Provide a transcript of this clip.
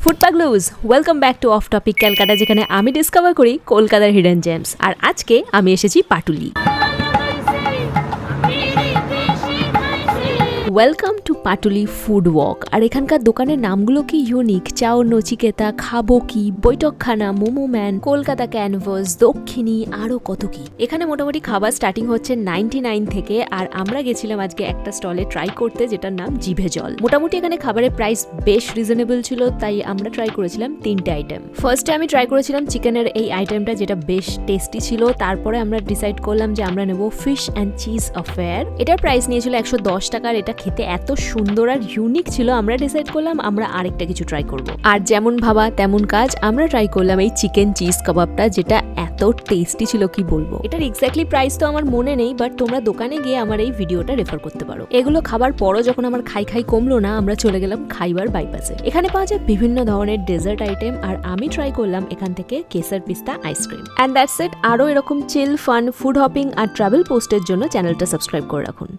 Food পাগলুজ welcome back to off topic Calcutta, যেখানে আমি ডিসকভার করি কলকাতার হিডেন জেমস। আর আজকে আমি এসেছি Patuli. Welcome to Patuli food walk. আর এখানকার দোকানের নামগুলো কি ইউনিক! চাও নচিকেতা, খাবো কি, বৈঠকখানা, মোমো ম্যান, কলকাতা ক্যানভাস, দক্ষিণী, আরও কত কি। এখানে মোটামুটি খাবার স্টার্টিং হচ্ছে 99 থেকে। আর আমরা গেছিলাম আজকে একটা স্টলে ট্রাই করতে, যেটার নাম জিভে জল। মোটামুটি এখানে খাবারের প্রাইস বেশ রিজনেবল ছিল, তাই আমরা ট্রাই করেছিলাম 3টে আইটেম। ফার্স্টে আমি ট্রাই করেছিলাম চিকেনের এই আইটেমটা, যেটা বেশ টেস্টি ছিল। তারপরে আমরা ডিসাইড করলাম যে আমরা নেব ফিশ অ্যান্ড চিজ অ্যাফেয়ার। এটার প্রাইস নিয়েছিল 110 টাকার। এটা খেতে এত সুন্দর আর ইউনিক ছিল, আমরা ডিসাইড করলাম আমরা আরেকটা কিছু ট্রাই করব। আর যেমন ভাবা তেমন কাজ, আমরা ট্রাই করলাম এই চিকেন চিজ কাবাবটা, যেটা এত টেস্টি ছিল কি বলবো। এটার এক্স্যাক্টলি প্রাইস তো আমার মনে নেই, বাট তোমরা দোকানে গিয়ে আমার এই ভিডিওটা রেফার করতে পারো। এগুলো খাবার পরও যখন আমার খাই কমলো না, আমরা চলে গেলাম খাইবার বাইপাসে। এখানে পাওয়া যায় বিভিন্ন ধরনের ডেজার্ট আইটেম, আর আমি ট্রাই করলাম এখান থেকে কেসার পিস্তা আইসক্রিম। And that's it. আরও এরকম চিল, ফান, ফুড হপিং আর ট্রাভেল পোস্টের জন্য চ্যানেলটা সাবস্ক্রাইব করে রাখুন।